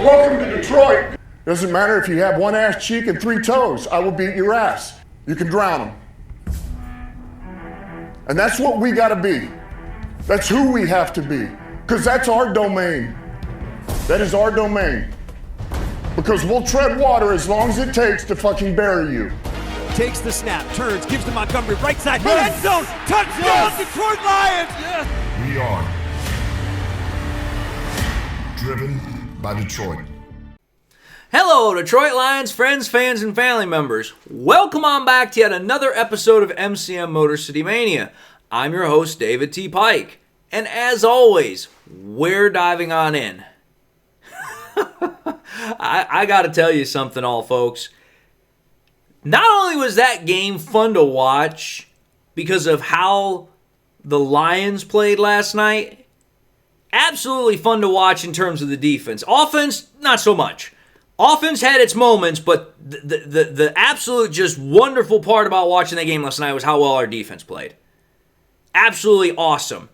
Welcome to Detroit. Doesn't matter if you have one ass cheek and 3 toes. I will beat your ass. You can drown them. And that's what we gotta be. That's who we have to be. Because that's our domain. That is our domain. Because we'll tread water as long as it takes to fucking bury you. Takes the snap, turns, gives to Montgomery, right side, end zone, touchdown, Detroit Lions! Yes. We are driven by Detroit. Hello, Detroit Lions friends, fans, and family members. Welcome on back to yet another episode of MCM Motor City Mania. I'm your host, David T. Pike. And as always, we're diving on in. I gotta tell you something, all folks. Not only was that game fun to watch because of how the Lions played last night, absolutely fun to watch in terms of the defense. Offense, not so much. Offense had its moments, but the absolute just wonderful part about watching that game last night was how well our defense played. Absolutely awesome.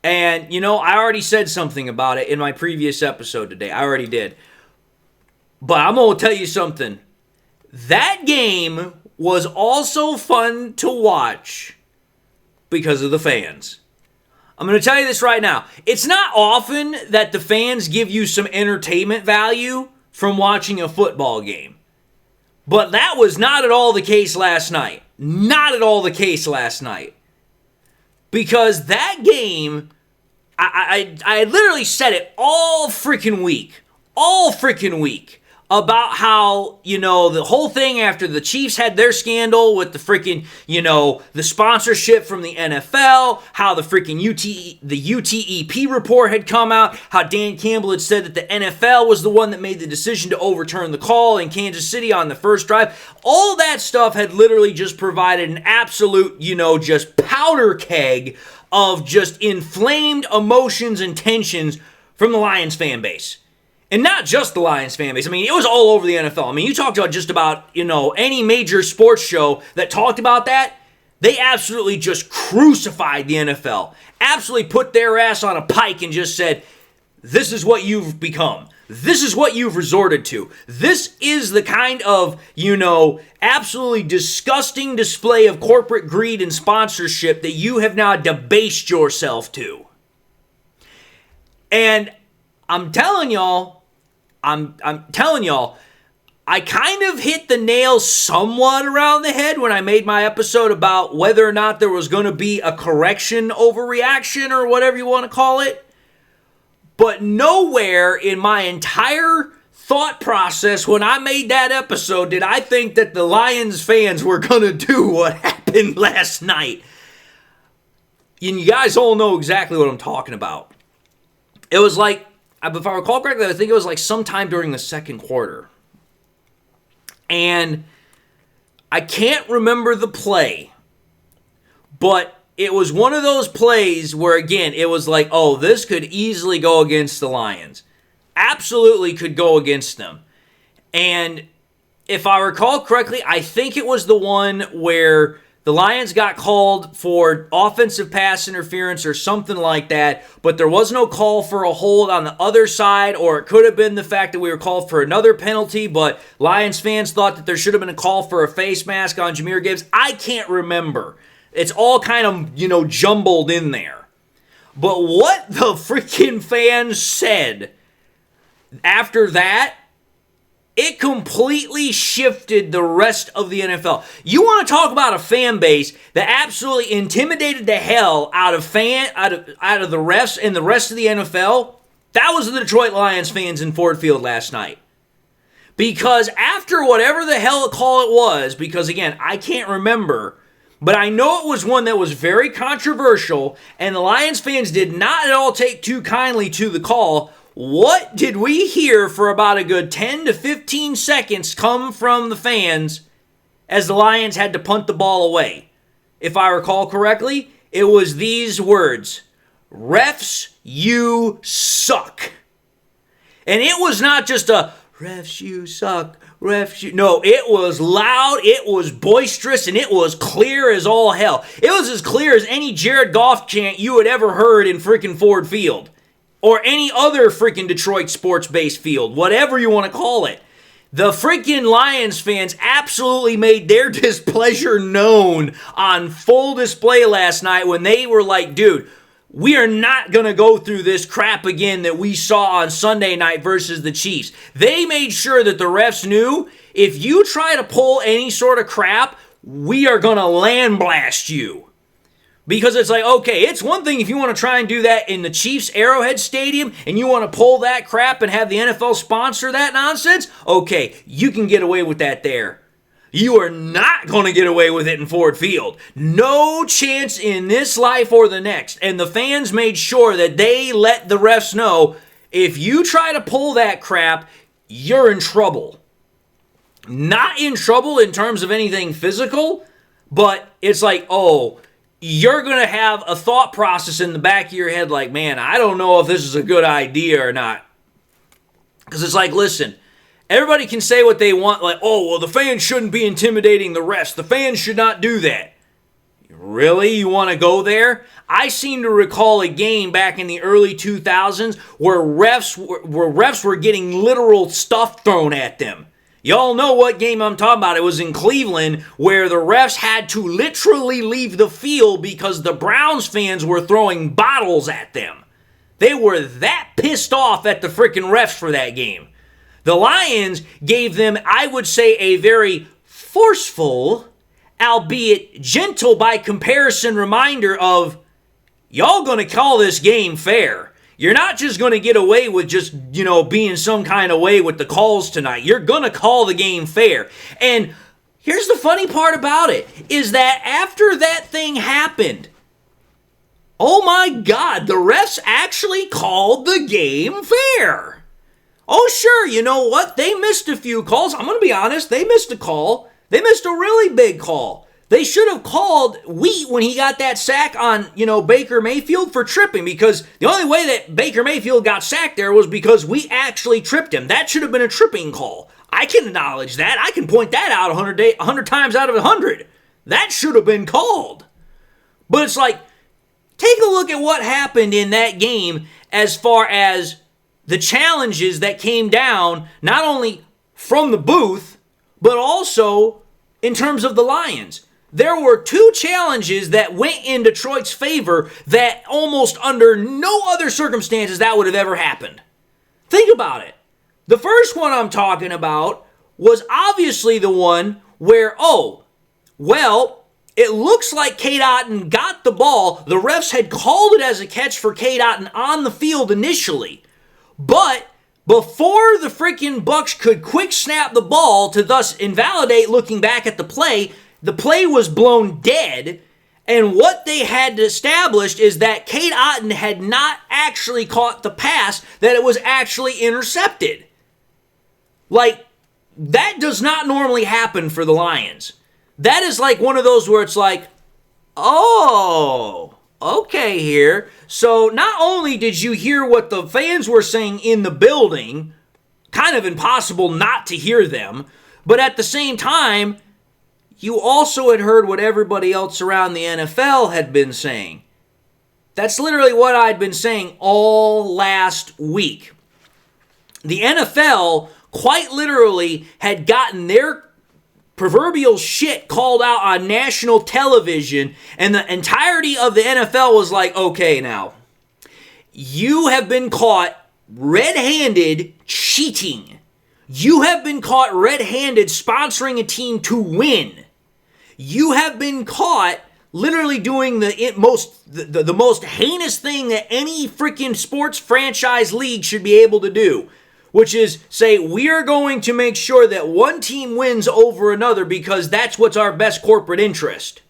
And, you know, I already said something about it in my previous episode today. I already did. But I'm going to tell you something. That game was also fun to watch because of the fans. I'm going to tell you this right now. It's not often that the fans give you some entertainment value from watching a football game. But that was not at all the case last night. Not at all the case last night. Because that game, I literally said it all freaking week. All freaking week. About how, you know, the whole thing after the Chiefs had their scandal with the freaking, you know, the sponsorship from the NFL, how the freaking UTEP report had come out, how Dan Campbell had said that the NFL was the one that made the decision to overturn the call in Kansas City on the first drive. All that stuff had literally just provided an absolute, you know, just powder keg of just inflamed emotions and tensions from the Lions fan base. And not just the Lions fan base. I mean, it was all over the NFL. I mean, you talked about just about, you know, any major sports show that talked about that, they absolutely just crucified the NFL. Absolutely put their ass on a pike and just said, this is what you've become. This is what you've resorted to. This is the kind of, you know, absolutely disgusting display of corporate greed and sponsorship that you have now debased yourself to. And I'm telling y'all, I kind of hit the nail somewhat around the head when I made my episode about whether or not there was going to be a correction overreaction or whatever you want to call it. But nowhere in my entire thought process when I made that episode did I think that the Lions fans were going to do what happened last night. And you guys all know exactly what I'm talking about. It was like, if I recall correctly, I think it was like sometime during the second quarter. And I can't remember the play, but it was one of those plays where, again, it was like, oh, this could easily go against the Lions. Absolutely could go against them. And if I recall correctly, I think it was the one where the Lions got called for offensive pass interference or something like that, but there was no call for a hold on the other side, or it could have been the fact that we were called for another penalty, but Lions fans thought that there should have been a call for a face mask on Jahmyr Gibbs. I can't remember. It's all kind of, you know, jumbled in there. But what the freaking fans said after that, it completely shifted the rest of the NFL. You want to talk about a fan base that absolutely intimidated the hell out of the refs and the rest of the NFL? That was the Detroit Lions fans in Ford Field last night. Because after whatever the hell call it was, because again, I can't remember, but I know it was one that was very controversial, and the Lions fans did not at all take too kindly to the call. What did we hear for about a good 10 to 15 seconds come from the fans as the Lions had to punt the ball away? If I recall correctly, it was these words: refs, you suck. And it was not just a, refs, you suck, refs, you... No, it was loud, it was boisterous, and it was clear as all hell. It was as clear as any Jared Goff chant you had ever heard in freaking Ford Field. or any other freaking Detroit sports-based field, whatever you want to call it. The freaking Lions fans absolutely made their displeasure known on full display last night when they were like, dude, we are not going to go through this crap again that we saw on Sunday night versus the Chiefs. They made sure that the refs knew if you try to pull any sort of crap, we are going to land blast you. Because it's like, okay, it's one thing if you want to try and do that in the Chiefs Arrowhead Stadium and you want to pull that crap and have the NFL sponsor that nonsense, okay, you can get away with that there. You are not going to get away with it in Ford Field. No chance in this life or the next. And the fans made sure that they let the refs know, if you try to pull that crap, you're in trouble. Not in trouble in terms of anything physical, but it's like, oh, you're going to have a thought process in the back of your head like, man, I don't know if this is a good idea or not. Because it's like, listen, everybody can say what they want, like, oh, well, the fans shouldn't be intimidating the refs. The fans should not do that. Really? You want to go there? I seem to recall a game back in the early 2000s where refs were getting literal stuff thrown at them. Y'all know what game I'm talking about. It was in Cleveland where the refs had to literally leave the field because the Browns fans were throwing bottles at them. They were that pissed off at the freaking refs for that game. The Lions gave them, I would say, a very forceful, albeit gentle by comparison, reminder of, y'all gonna call this game fair. You're not just going to get away with just, being some kind of way with the calls tonight. You're going to call the game fair. And here's the funny part about it, is that after that thing happened, oh my God, the refs actually called the game fair. Oh sure, you know what? They missed a few calls. I'm going to be honest, they missed a call. They missed a really big call. They should have called Wheat when he got that sack on, Baker Mayfield for tripping, because the only way that Baker Mayfield got sacked there was because we actually tripped him. That should have been a tripping call. I can acknowledge that. I can point that out 100 times out of 100. That should have been called. But it's like, take a look at what happened in that game as far as the challenges that came down, not only from the booth, but also in terms of the Lions. There were two challenges that went in Detroit's favor that almost under no other circumstances that would have ever happened. Think about it. The first one I'm talking about was obviously the one where, it looks like Cade Otton got the ball. The refs had called it as a catch for Cade Otton on the field initially. But before the freaking Bucs could quick snap the ball to thus invalidate looking back at the play was blown dead, and what they had established is that Cade Otton had not actually caught the pass, that it was actually intercepted. Like, that does not normally happen for the Lions. That is like one of those where it's like, oh, okay here. So not only did you hear what the fans were saying in the building, kind of impossible not to hear them, but at the same time, you also had heard what everybody else around the NFL had been saying. That's literally what I'd been saying all last week. The NFL quite literally had gotten their proverbial shit called out on national television, and the entirety of the NFL was like, okay now, you have been caught red-handed cheating. You have been caught red-handed sponsoring a team to win. You have been caught literally doing the most heinous thing that any freaking sports franchise league should be able to do, which is say, we are going to make sure that one team wins over another because that's what's our best corporate interest.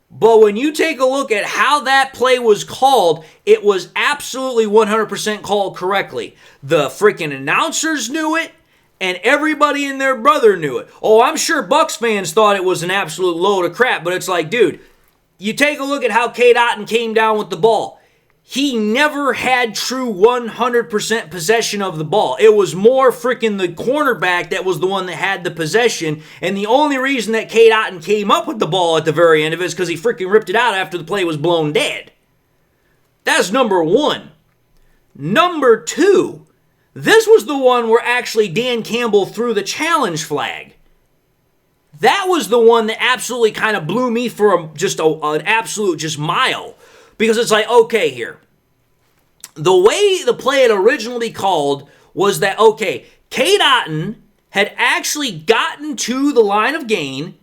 But when you take a look at how that play was called, it was absolutely 100% called correctly. The freaking announcers knew it, and everybody and their brother knew it. Oh, I'm sure Bucs fans thought it was an absolute load of crap, but it's like, dude, you take a look at how Cade Otton came down with the ball. He never had true 100% possession of the ball. It was more freaking the cornerback that was the one that had the possession, and the only reason that Cade Otton came up with the ball at the very end of it is because he freaking ripped it out after the play was blown dead. That's number one. Number 2, this was the one where actually Dan Campbell threw the challenge flag. That was the one that absolutely kind of blew me for an absolute just mile. Because it's like, okay, here. The way the play had originally called was that, okay, Cade Otton had actually gotten to the line of gain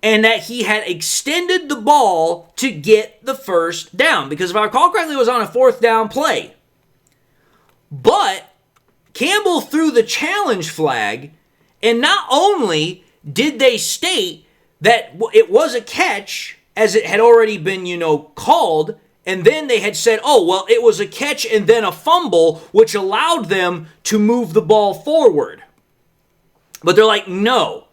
and that he had extended the ball to get the first down. Because if I recall correctly, it was on a 4th down play. But Campbell threw the challenge flag, and not only did they state that it was a catch, as it had already been, called, and then they had said, oh, well, it was a catch and then a fumble, which allowed them to move the ball forward. But they're like, no,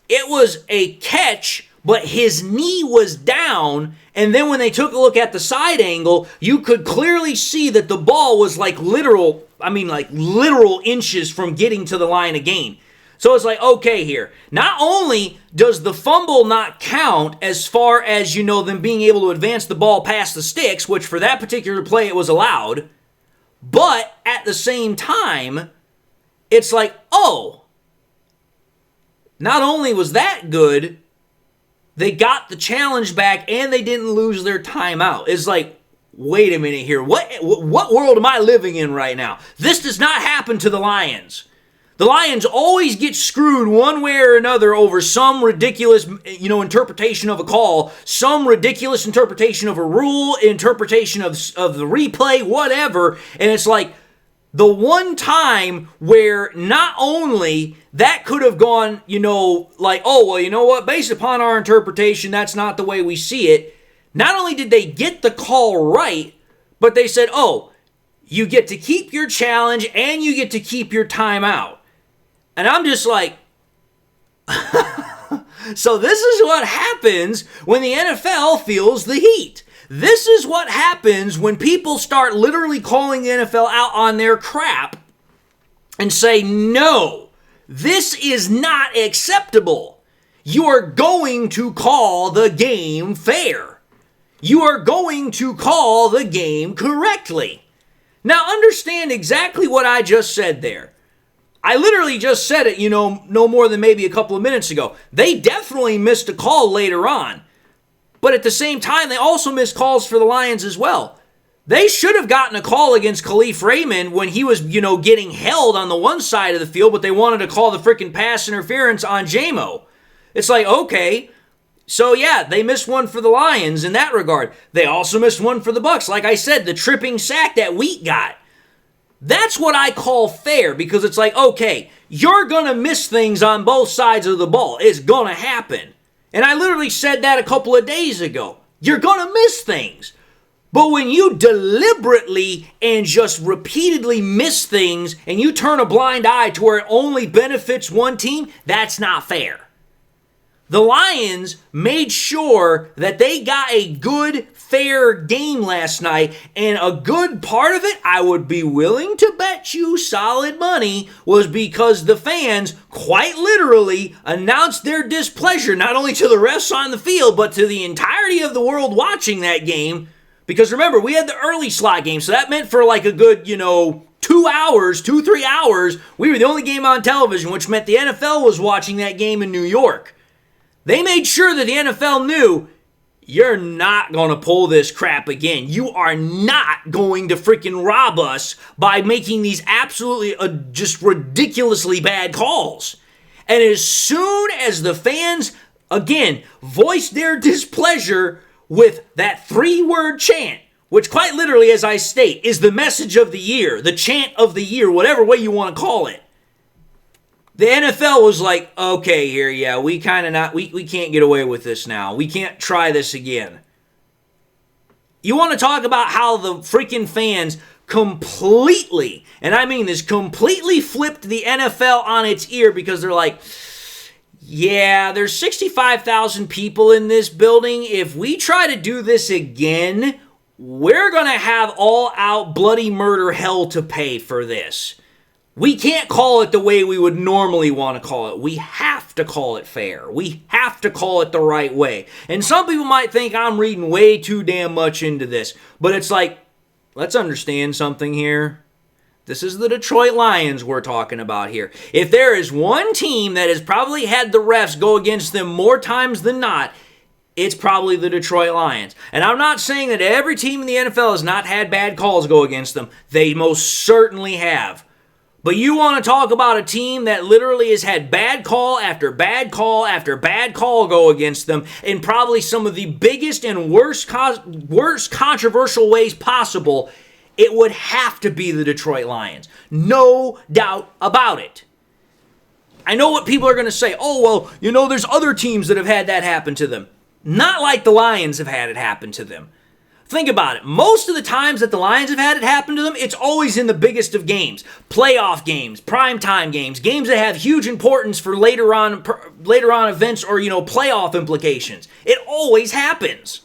it was a catch, but his knee was down, and then when they took a look at the side angle, you could clearly see that the ball was like literal inches from getting to the line of gain. So it's like, okay, here. Not only does the fumble not count as far as, them being able to advance the ball past the sticks, which for that particular play it was allowed, but at the same time, it's like, oh, not only was that good, they got the challenge back and they didn't lose their timeout. It's like, wait a minute here. What world am I living in right now? This does not happen to the Lions. The Lions always get screwed one way or another over some ridiculous, interpretation of a call, some ridiculous interpretation of a rule, interpretation of the replay, whatever. And it's like the one time where not only that could have gone, oh, well, you know what? Based upon our interpretation, that's not the way we see it. Not only did they get the call right, but they said, oh, you get to keep your challenge and you get to keep your timeout. And I'm just like, so this is what happens when the NFL feels the heat. This is what happens when people start literally calling the NFL out on their crap and say, no, this is not acceptable. You are going to call the game fair. You are going to call the game correctly. Now understand exactly what I just said there. I literally just said it, no more than maybe a couple of minutes ago. They definitely missed a call later on. But at the same time, they also missed calls for the Lions as well. They should have gotten a call against Khalif Raymond when he was, getting held on the one side of the field, but they wanted to call the freaking pass interference on JMO. It's like, okay, so yeah, they missed one for the Lions in that regard. They also missed one for the Bucs. Like I said, the tripping sack that Wheat got. That's what I call fair, because it's like, okay, you're going to miss things on both sides of the ball. It's going to happen. And I literally said that a couple of days ago. You're going to miss things. But when you deliberately and just repeatedly miss things and you turn a blind eye to where it only benefits one team, that's not fair. The Lions made sure that they got a good, fair game last night, and a good part of it, I would be willing to bet you solid money, was because the fans quite literally announced their displeasure not only to the refs on the field, but to the entirety of the world watching that game. Because remember, we had the early slot game, so that meant for like a good, 2 hours, 3 hours, we were the only game on television, which meant the NFL was watching that game in New York. They made sure that the NFL knew, you're not going to pull this crap again. You are not going to freaking rob us by making these absolutely just ridiculously bad calls. And as soon as the fans, again, voiced their displeasure with that 3-word chant, which quite literally, as I state, is the message of the year, the chant of the year, whatever way you want to call it. The NFL was like, okay, here, yeah, we can't get away with this now. We can't try this again. You want to talk about how the freaking fans completely, and I mean this, completely flipped the NFL on its ear, because they're like, yeah, there's 65,000 people in this building. If we try to do this again, we're going to have all-out bloody murder hell to pay for this. We can't call it the way we would normally want to call it. We have to call it fair. We have to call it the right way. And some people might think I'm reading way too damn much into this. But it's like, let's understand something here. This is the Detroit Lions we're talking about here. If there is one team that has probably had the refs go against them more times than not, it's probably the Detroit Lions. And I'm not saying that every team in the NFL has not had bad calls go against them. They most certainly have. But you want to talk about a team that literally has had bad call after bad call after bad call go against them in probably some of the biggest and worst controversial ways possible, it would have to be the Detroit Lions. No doubt about it. I know what people are going to say. Oh, well, there's other teams that have had that happen to them. Not like the Lions have had it happen to them. Think about it. Most of the times that the Lions have had it happen to them, it's always in the biggest of games. Playoff games, primetime games, games that have huge importance for later on events or, playoff implications. It always happens.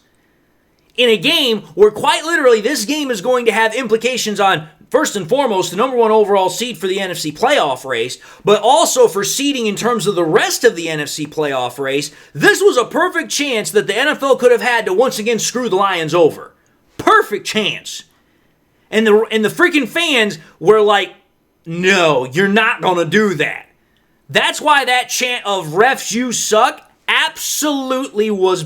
In a game where quite literally this game is going to have implications on, first and foremost, the number one overall seed for the NFC playoff race, but also for seeding in terms of the rest of the NFC playoff race, this was a perfect chance that the NFL could have had to once again screw the Lions over. Perfect chance. And the freaking fans were like, no, you're not going to do that. That's why that chant of refs, you suck, absolutely was.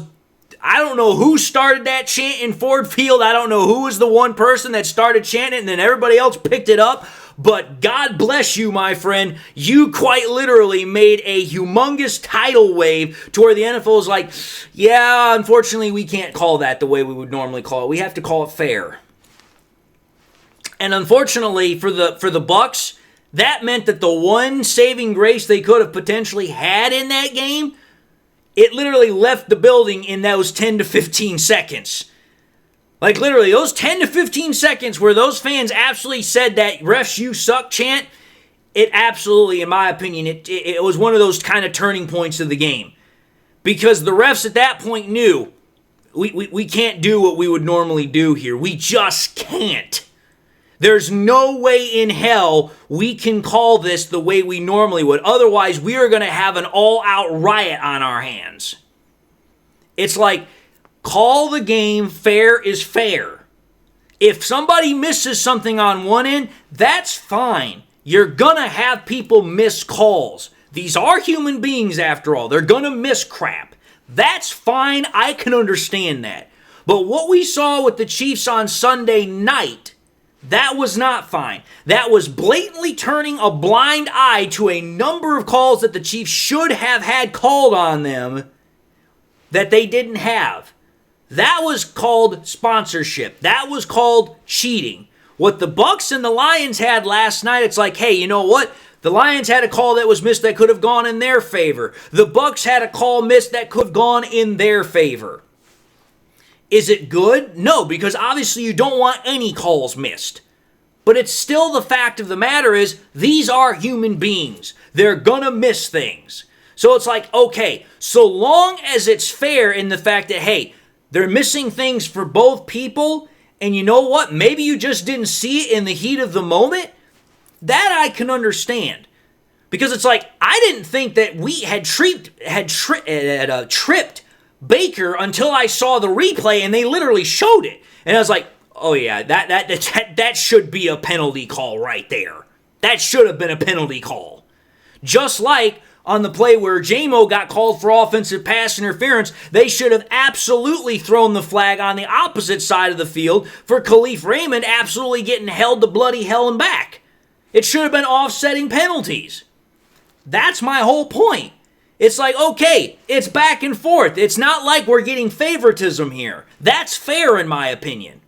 I don't know who started that chant in Ford Field. I don't know who was the one person that started chanting it and then everybody else picked it up. But God bless you, my friend. You quite literally made a humongous tidal wave to where the NFL is like, yeah, unfortunately, we can't call that the way we would normally call it. We have to call it fair. And unfortunately for the Bucks, that meant that the one saving grace they could have potentially had in that game, it literally left the building in those 10 to 15 seconds. Like literally, those 10 to 15 seconds where those fans absolutely said that refs you suck chant, it absolutely, in my opinion, it was one of those kind of turning points of the game. Because the refs at that point knew, we can't do what we would normally do here. We just can't. There's no way in hell we can call this the way we normally would. Otherwise, we are going to have an all-out riot on our hands. It's like, call the game, fair is fair. If somebody misses something on one end, that's fine. You're going to have people miss calls. These are human beings after all. They're going to miss crap. That's fine. I can understand that. But what we saw with the Chiefs on Sunday night, that was not fine. That was blatantly turning a blind eye to a number of calls that the Chiefs should have had called on them that they didn't have. That was called sponsorship. That was called cheating. What the Bucks and the Lions had last night, it's like, hey, you know what? The Lions had a call that was missed that could have gone in their favor. The Bucks had a call missed that could have gone in their favor. Is it good? No, because obviously you don't want any calls missed. But it's still the fact of the matter is, these are human beings. They're gonna miss things. So it's like, okay, so long as it's fair in the fact that, hey, they're missing things for both people, and you know what? Maybe you just didn't see it in the heat of the moment. That I can understand. Because it's like, I didn't think that we had tripped Baker until I saw the replay and they literally showed it. And I was like, oh yeah, that should be a penalty call right there. That should have been a penalty call. Just like on the play where J-Mo got called for offensive pass interference, they should have absolutely thrown the flag on the opposite side of the field for Khalif Raymond absolutely getting held to bloody hell and back. It should have been offsetting penalties. That's my whole point. It's like, okay, it's back and forth. It's not like we're getting favoritism here. That's fair in my opinion.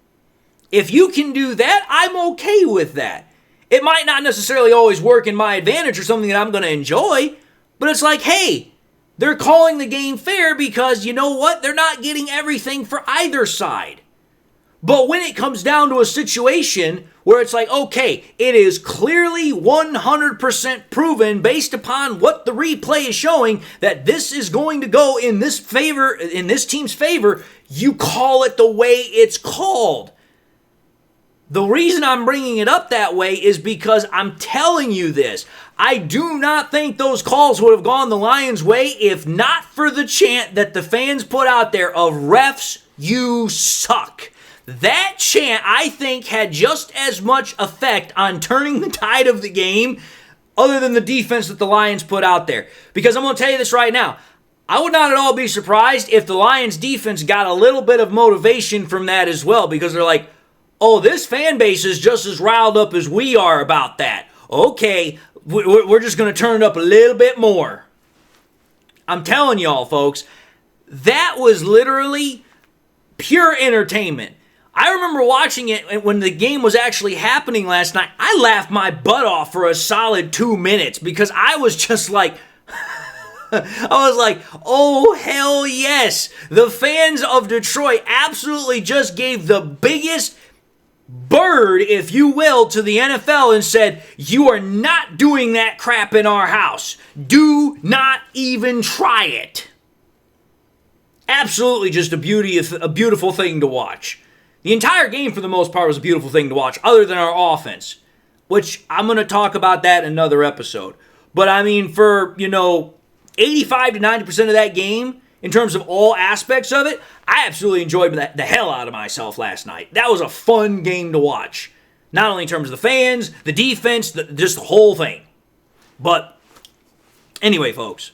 If you can do that, I'm okay with that. It might not necessarily always work in my advantage or something that I'm going to enjoy, but it's like, hey, they're calling the game fair because you know what? They're not getting everything for either side. But when it comes down to a situation where it's like, okay, it is clearly 100% proven based upon what the replay is showing that this is going to go in this favor, in this team's favor, you call it the way it's called. The reason I'm bringing it up that way is because I'm telling you this. I do not think those calls would have gone the Lions' way if not for the chant that the fans put out there of refs, you suck. That chant, I think, had just as much effect on turning the tide of the game other than the defense that the Lions put out there. Because I'm going to tell you this right now. I would not at all be surprised if the Lions defense got a little bit of motivation from that as well, because they're like, oh, this fan base is just as riled up as we are about that. Okay, we're just going to turn it up a little bit more. I'm telling y'all, folks, that was literally pure entertainment. I remember watching it when the game was actually happening last night. I laughed my butt off for a solid 2 minutes because I was just like, I was like, oh, hell yes. The fans of Detroit absolutely just gave the biggest bird, if you will, to the NFL and said, you are not doing that crap in our house. Do not even try it. Absolutely just a beautiful thing to watch. The entire game, for the most part, was a beautiful thing to watch, other than our offense, which I'm going to talk about that in another episode. But I mean, for, 85 to 90% of that game, in terms of all aspects of it, I absolutely enjoyed the hell out of myself last night. That was a fun game to watch. Not only in terms of the fans, the defense, just the whole thing. But anyway, folks,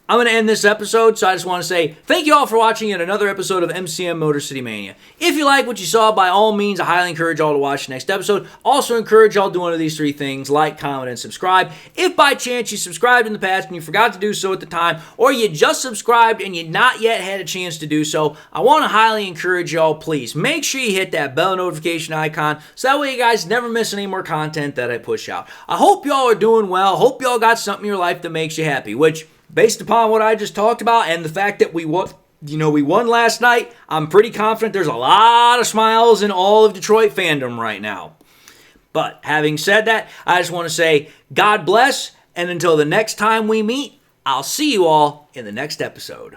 I'm going to end this episode, so I just want to say thank you all for watching yet another episode of MCM Motor City Mania. If you like what you saw, by all means, I highly encourage y'all to watch the next episode. Also encourage y'all to do one of these three things: like, comment, and subscribe. If by chance you subscribed in the past and you forgot to do so at the time, or you just subscribed and you not yet had a chance to do so, I want to highly encourage y'all, please, make sure you hit that bell notification icon so that way you guys never miss any more content that I push out. I hope y'all are doing well. Hope y'all got something in your life that makes you happy, which, based upon what I just talked about and the fact that we won last night, I'm pretty confident there's a lot of smiles in all of Detroit fandom right now. But having said that, I just want to say God bless, and until the next time we meet, I'll see you all in the next episode.